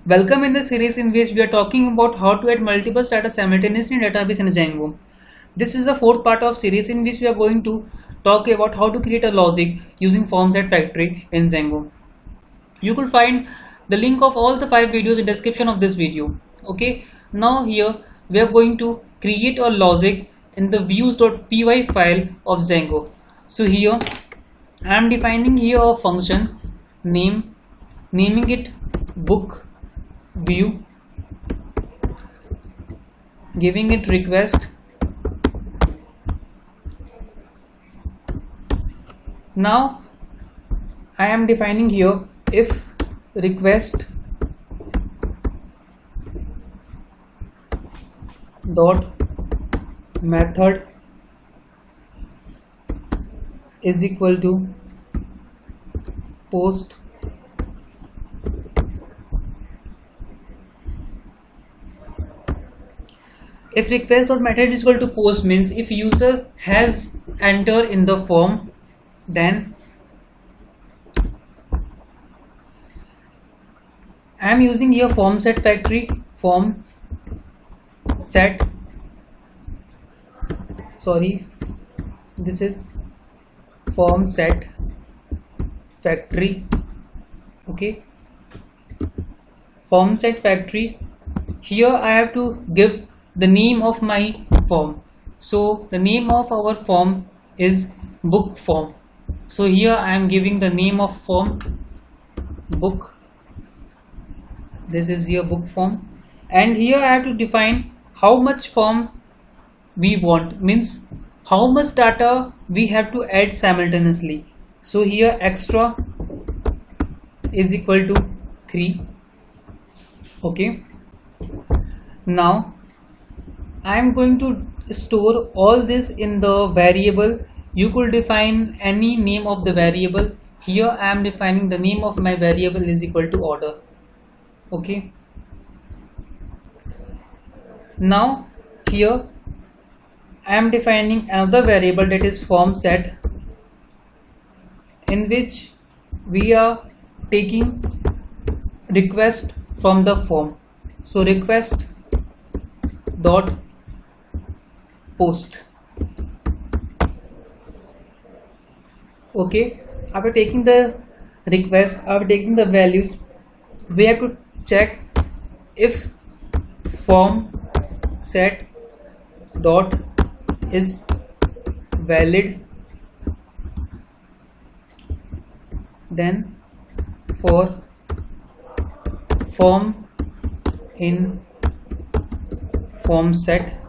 Welcome in the series in which we are talking about how to add multiple data simultaneously in database in Django. This is the fourth part of series in which we are going to talk about how to create a logic using forms at factory in Django. You could find the link of all the 5 videos in description of this video. Okay, now here we are going to create a logic in the views.py file of Django. So here I am defining here a function naming it book view, giving it request. Now I am defining here if request dot method is equal to post if request.method is equal to post means if user has entered in the form, then I am using here form set factory this is form set factory. Okay, form set factory. Here I have to give the name of my form. So the name of our form is book form. So here I am giving the name of form book. This is here book form, and here I have to define how much form we want, means how much data we have to add simultaneously. So here extra is equal to 3. Okay, now I am going to store all this in the variable. You could define any name of the variable. Here I am defining the name of my variable is equal to order. Okay, now here I am defining another variable, that is form set, in which we are taking request from the form. So request dot post. Okay, after taking the request, after taking the values, we have to check if form set dot is valid, then for form in form set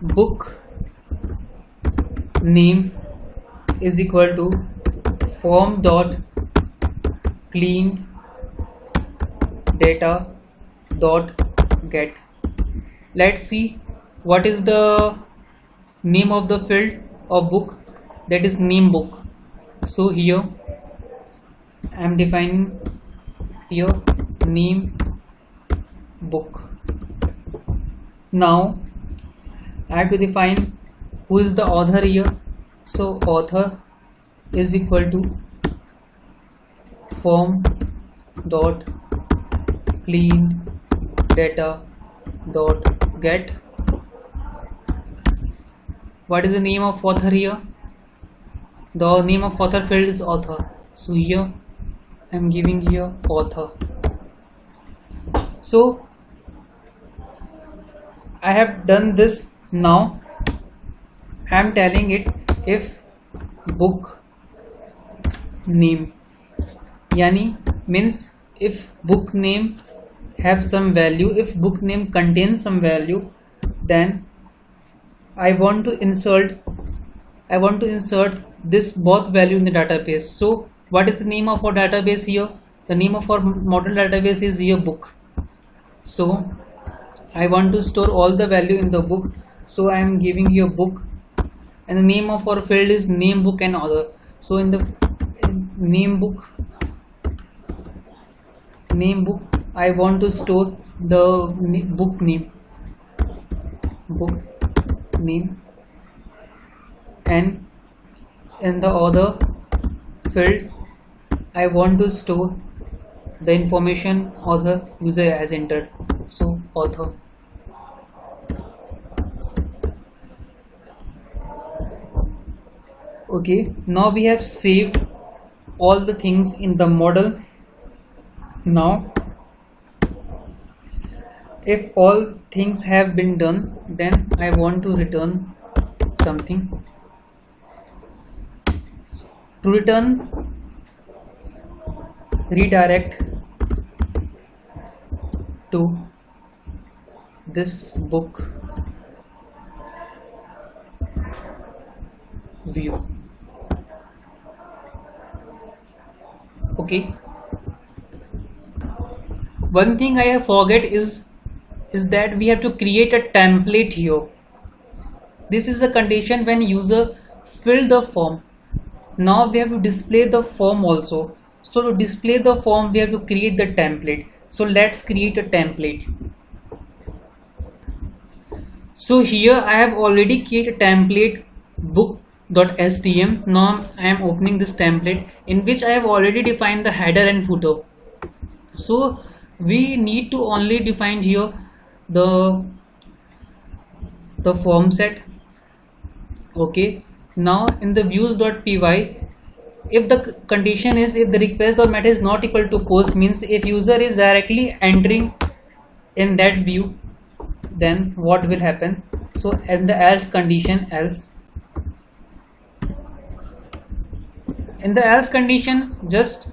book name is equal to form dot clean data dot get. Let's see what is the name of the field of book, that is name book. So here I am defining here name book. Now I have to define who is the author here. So author is equal to form dot clean data dot get. What is the name of author here? The name of author field is author. So here I am giving here author. So I have done this. Now I am telling it if book name, yani means if book name have some value, if book name contains some value, then I want to insert this both value in the database. So what is the name of our database here? The name of our model database is here book. So I want to store all the value in the book. So I am giving here book, and the name of our field is name book and author. So in the name book I want to store the book name, and in the other field I want to store the information author user has entered, so author. Okay, now we have saved all the things in the model. Now if all things have been done, then I want to return something. To return, redirect to this book view. Okay, one thing I have forget is that we have to create a template here. This is the condition when user fill the form. Now we have to display the form also. So to display the form we have to create the template. So let's create a template. So here I have already created a template book.html. Now I am opening this template in which I have already defined the header and footer. So we need to only define here the form set. Okay, now in the views.py, if the condition is if the request or method is not equal to post, means if user is directly entering in that view, then what will happen? So in the else condition, else, in the else condition, just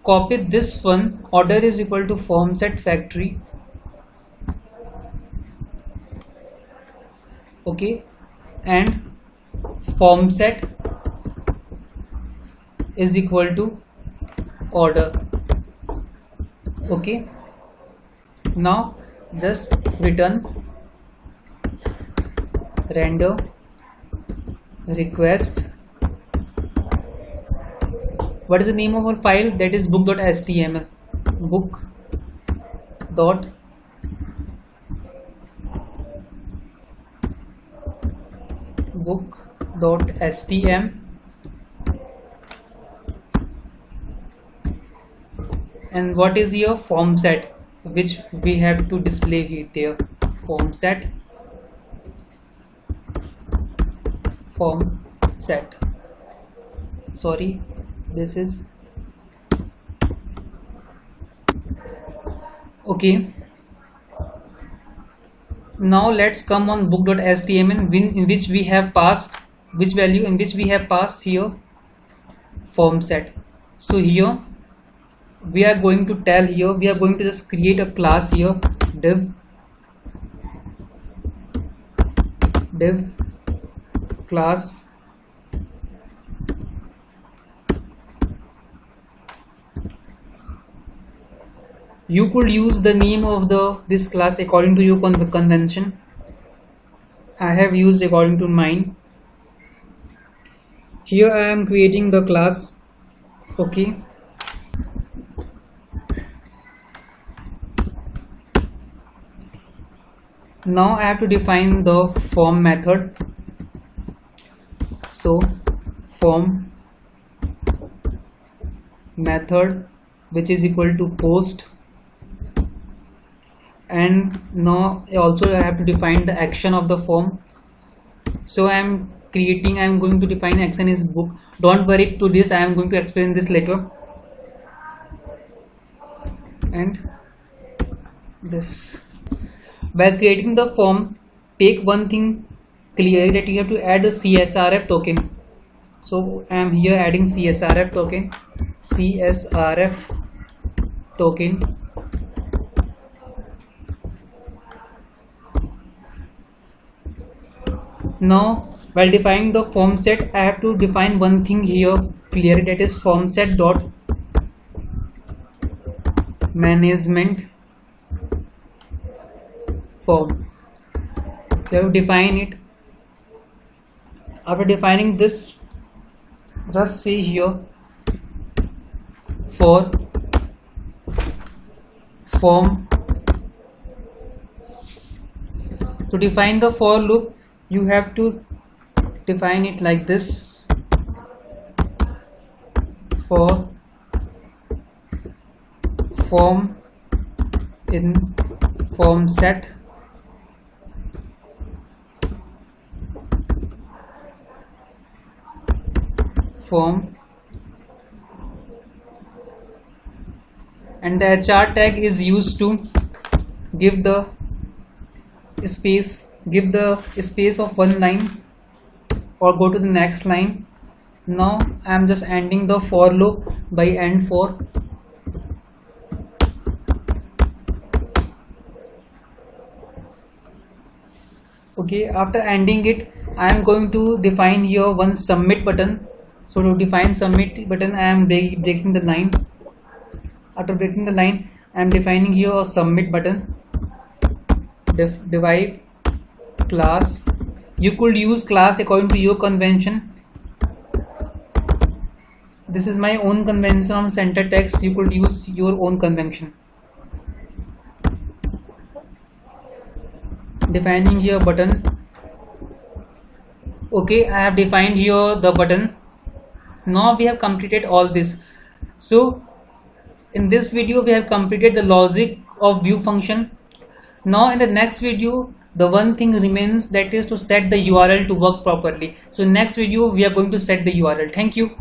copy this one, order is equal to form set factory. Okay, and form set is equal to order. Okay, now just return render request. What is the name of our file? That is book.html. book.html, and what is your form set which we have to display here there? Form set sorry, this is okay. Now let's come on book.html in which we have passed which value, in which we have passed here form set. So here we are going to tell here, we are going to just create a class here, div class you could use the name of this class according to your convention. I have used according to mine. Here I am creating the class. Okay, now I have to define the form method. So form method which is equal to post, and now also I have to define the action of the form. So I am going to define action is book. Don't worry to this, I am going to explain this later. And this, by creating the form, take one thing clear that you have to add a CSRF token. So I am here adding CSRF token. Now while defining the form set, I have to define one thing here clearly, that is form set dot management form. You have to define it. After defining this, just see here for form. To define the for loop, you have to define it like this: for form in form set form, and the HR tag is used to give the space of one line or go to the next line. Now I am just ending the for loop by end for. Okay, after ending it, I am going to define here one submit button. So to define submit button, I am breaking the line. After breaking the line, I am defining here a submit button. Divide class. You could use class according to your convention. This is my own convention on center text. You could use your own convention. Defining here button. Okay, I have defined here the button. Now we have completed all this. So in this video we have completed the logic of view function. Now in the next video, the one thing remains, that is to set the URL to work properly. So next video we are going to set the URL. Thank you.